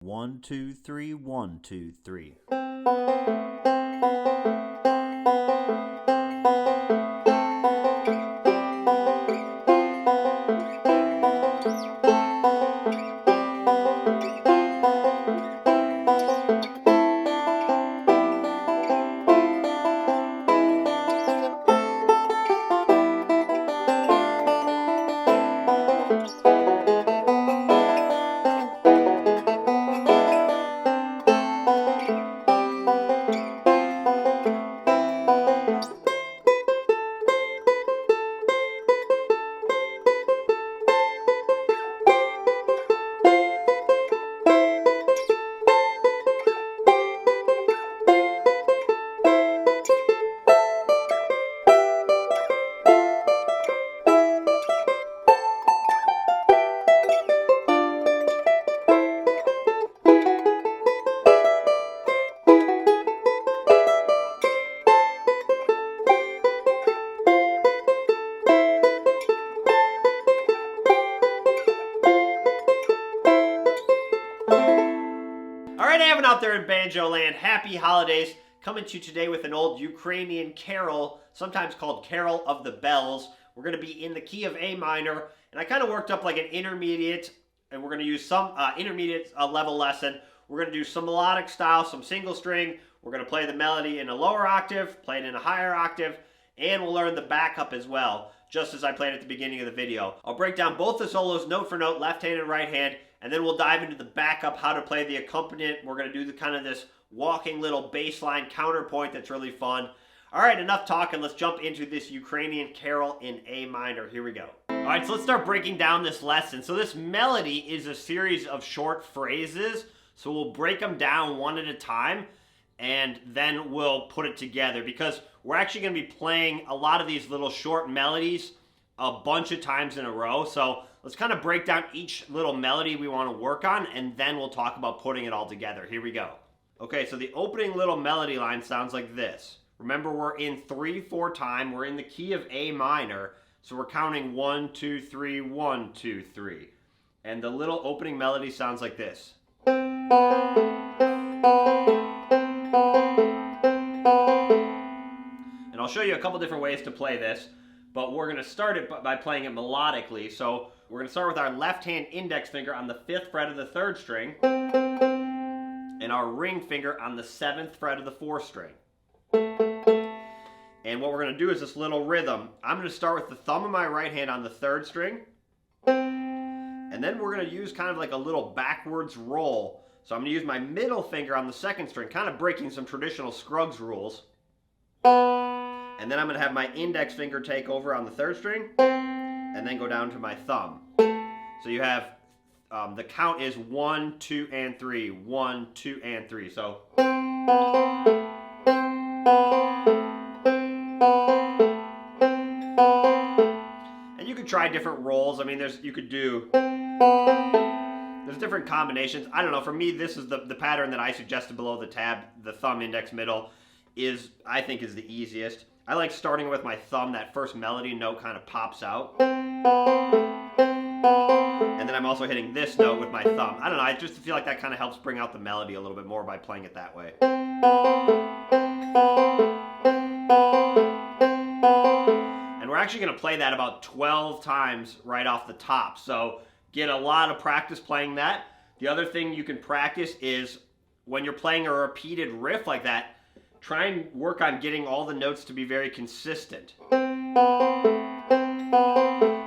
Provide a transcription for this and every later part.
1, 2, 3, 1, 2, 3. Out there in Banjo land, happy holidays. Coming to you today with an old Ukrainian carol, sometimes called Carol of the Bells. We're going to be in the key of A minor, and I kind of worked up like an intermediate, and we're going to use some intermediate level lesson. We're going to do some melodic style, some single string. We're going to play the melody in a lower octave, play it in a higher octave, and we'll learn the backup as well, just as I played at the beginning of the video. I'll break down both the solos note for note, left hand and right hand, and then we'll dive into the backup, how to play the accompaniment. We're going to do the kind of this walking little bass line counterpoint that's really fun. All right, enough talking. Let's jump into this Ukrainian carol in A minor. Here we go. All right, so let's start breaking down this lesson. So this melody is a series of short phrases. So we'll break them down one at a time, and then we'll put it together, because we're actually going to be playing a lot of these little short melodies a bunch of times in a row. So let's kind of break down each little melody we want to work on, and then we'll talk about putting it all together. Here we go. Okay, so the opening little melody line sounds like this. Remember, we're in 3/4 time. We're in the key of A minor, so we're counting 1, 2, 3, 1, 2, 3. And the little opening melody sounds like this. And I'll show you a couple different ways to play this, but we're going to start it by playing it melodically. So we're going to start with our left hand index finger on the 5th fret of the 3rd string, and our ring finger on the 7th fret of the 4th string. And what we're going to do is this little rhythm. I'm going to start with the thumb of my right hand on the 3rd string, and then we're going to use kind of like a little backwards roll. So I'm going to use my middle finger on the 2nd string, kind of breaking some traditional Scruggs rules. And then I'm going to have my index finger take over on the 3rd string, and then go down to my thumb. So you have, the count is 1, 2, and 3, 1, 2, and 3. So. And you could try different rolls. I mean, there's different combinations. I don't know, for me, this is the pattern that I suggested below the tab, the thumb, index, middle, I think is the easiest. I like starting with my thumb. That first melody note kind of pops out. And then I'm also hitting this note with my thumb. I don't know, I just feel like that kind of helps bring out the melody a little bit more by playing it that way. And we're actually going to play that about 12 times right off the top. So get a lot of practice playing that. The other thing you can practice is when you're playing a repeated riff like that, try and work on getting all the notes to be very consistent.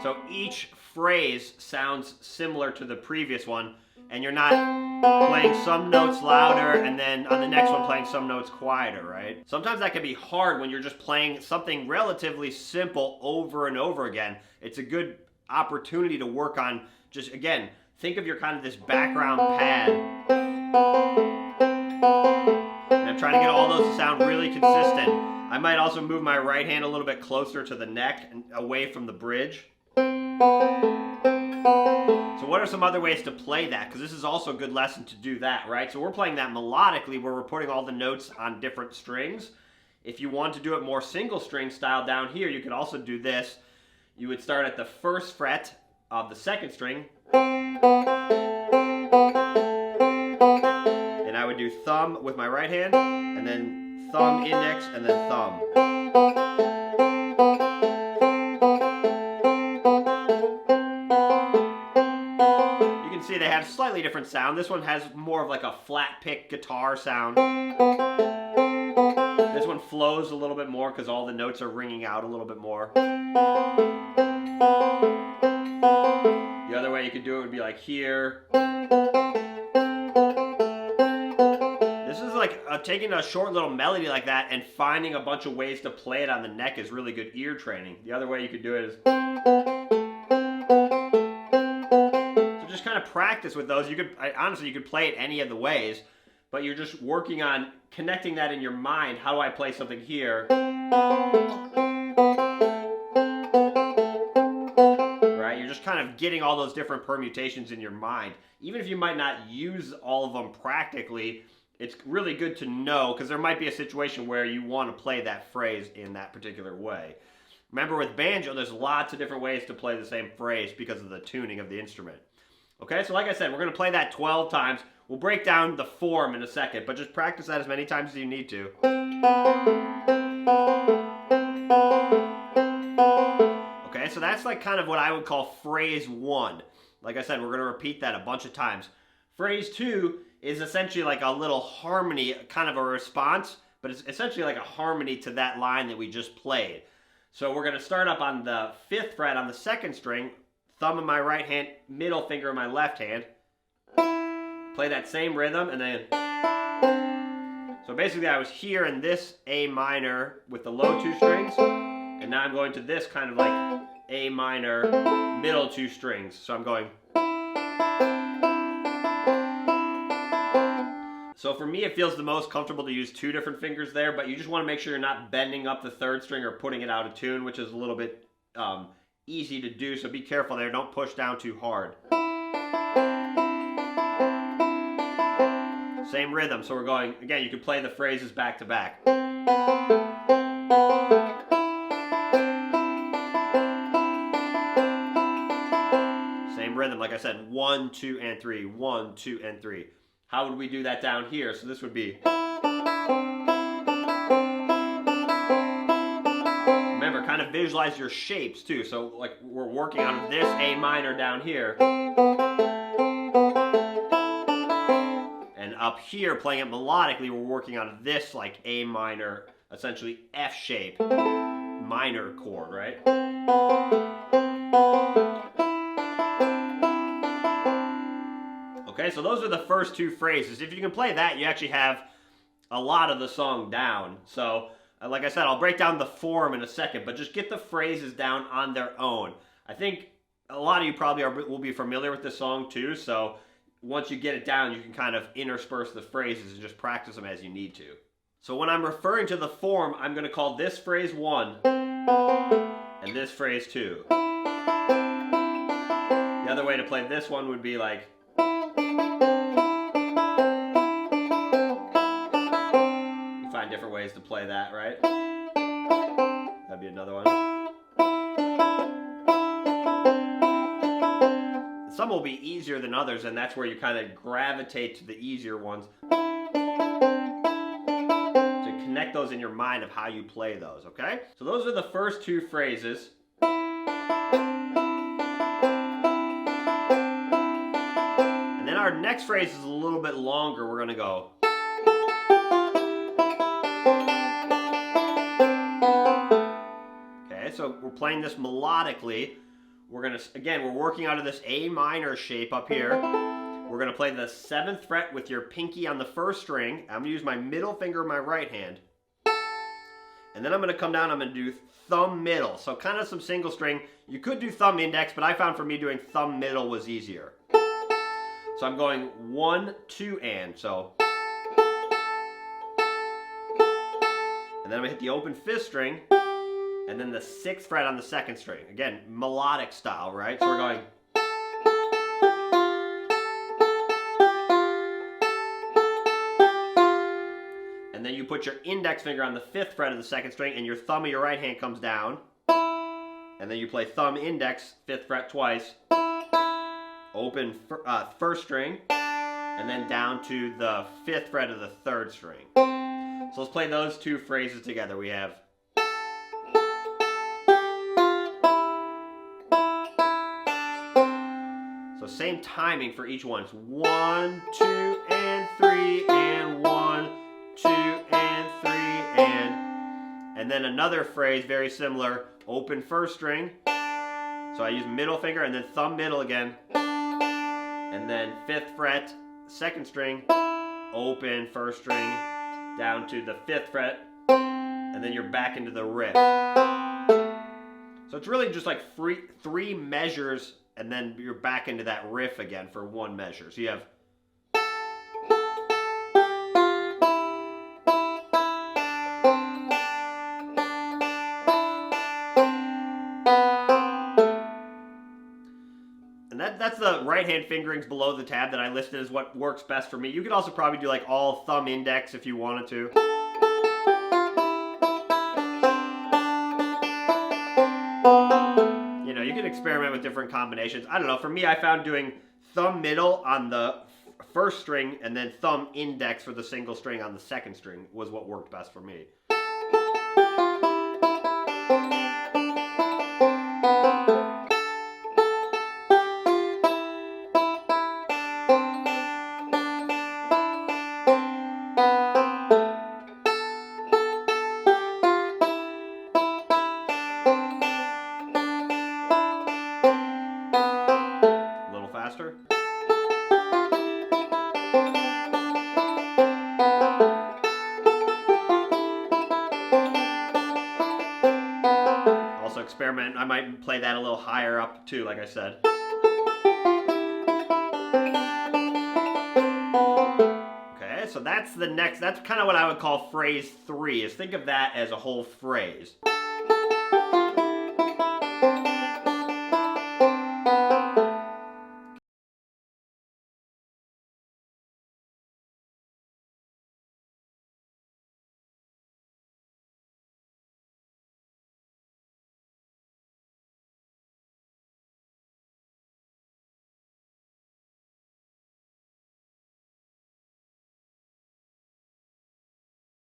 So each phrase sounds similar to the previous one, and you're not playing some notes louder and then on the next one playing some notes quieter, right? Sometimes that can be hard when you're just playing something relatively simple over and over again. It's a good opportunity to work on, just again, think of your kind of this background pad. And I'm trying to get all those to sound really consistent. I might also move my right hand a little bit closer to the neck and away from the bridge. So what are some other ways to play that? Because this is also a good lesson to do that, right? So we're playing that melodically, where we're putting all the notes on different strings. If you want to do it more single string style down here, you could also do this. You would start at the 1st fret of the 2nd string, would do thumb with my right hand, and then thumb, index, and then thumb. You can see they have slightly different sound. This one has more of like a flat pick guitar sound. This one flows a little bit more because all the notes are ringing out a little bit more. The other way you could do it would be like here. This is like taking a short little melody like that and finding a bunch of ways to play it on the neck is really good ear training. The other way you could do it is... So just kind of practice with those. You could, honestly, you could play it any of the ways, but you're just working on connecting that in your mind. How do I play something here? Right? You're just kind of getting all those different permutations in your mind. Even if you might not use all of them practically, it's really good to know because there might be a situation where you want to play that phrase in that particular way. Remember with banjo, there's lots of different ways to play the same phrase because of the tuning of the instrument. Okay, so like I said, we're going to play that 12 times. We'll break down the form in a second, but just practice that as many times as you need to. Okay, so that's like kind of what I would call phrase 1. Like I said, we're going to repeat that a bunch of times. Phrase 2 is essentially like a little harmony, kind of a response, but it's essentially like a harmony to that line that we just played. So we're going to start up on the 5th fret on the 2nd string, thumb in my right hand, middle finger in my left hand. Play that same rhythm, and then... So basically I was here in this A minor with the low 2 strings, and now I'm going to this kind of like A minor, middle 2 strings. So I'm going... So for me, it feels the most comfortable to use 2 different fingers there, but you just want to make sure you're not bending up the 3rd string or putting it out of tune, which is a little bit easy to do, so be careful there. Don't push down too hard. Same rhythm, so we're going, again, you can play the phrases back to back. Same rhythm, like I said, 1, 2, and 3, 1, 2, and 3. How would we do that down here? So this would be... Remember, kind of visualize your shapes too. So like we're working on this A minor down here. And up here, playing it melodically, we're working on this like A minor, essentially F shape, minor chord, right? Okay, so those are the first 2 phrases. If you can play that, you actually have a lot of the song down. So, like I said, I'll break down the form in a second, but just get the phrases down on their own. I think a lot of you probably will be familiar with this song too, so once you get it down, you can kind of intersperse the phrases and just practice them as you need to. So when I'm referring to the form, I'm going to call this phrase 1 and this phrase 2. The other way to play this one would be like... You find different ways to play that, right? That'd be another one. Some will be easier than others, and that's where you kind of gravitate to the easier ones. To connect those in your mind of how you play those, okay? So those are the first 2 phrases. And then our next phrase is a little bit longer. We're going to go... Okay, so we're playing this melodically. We're going to, again, we're working out of this A minor shape up here. We're going to play the 7th fret with your pinky on the 1st string. I'm going to use my middle finger in my right hand. And then I'm going to come down, I'm going to do thumb middle. So kind of some single string. You could do thumb index, but I found for me doing thumb middle was easier. So I'm going 1, 2, and. So. And then I'm going to hit the open 5th string. And then the 6th fret on the 2nd string. Again, melodic style, right? So we're going... And then you put your index finger on the 5th fret of the 2nd string, and your thumb of your right hand comes down. And then you play thumb, index, 5th fret twice. Open 1st string. and then down to the 5th fret of the 3rd string. So let's play those two phrases together. We have so same timing for each one. It's 1, 2, and 3, and 1, 2, and 3, and then another phrase very similar. Open 1st string. So I use middle finger and then thumb middle again. And then 5th fret, 2nd string, open 1st string, down to the 5th fret, and then you're back into the riff. So it's really just like 3 measures, and then you're back into that riff again for 1 measure. So you have that's the right-hand fingerings below the tab that I listed as what works best for me. You could also probably do like all thumb index if you wanted to. You know, you can experiment with different combinations. I don't know, for me I found doing thumb middle on the 1st string and then thumb index for the single string on the 2nd string was what worked best for me. Faster. Also experiment, I might play that a little higher up too, like I said. Okay, so that's the next, that's kind of what I would call phrase 3, is think of that as a whole phrase.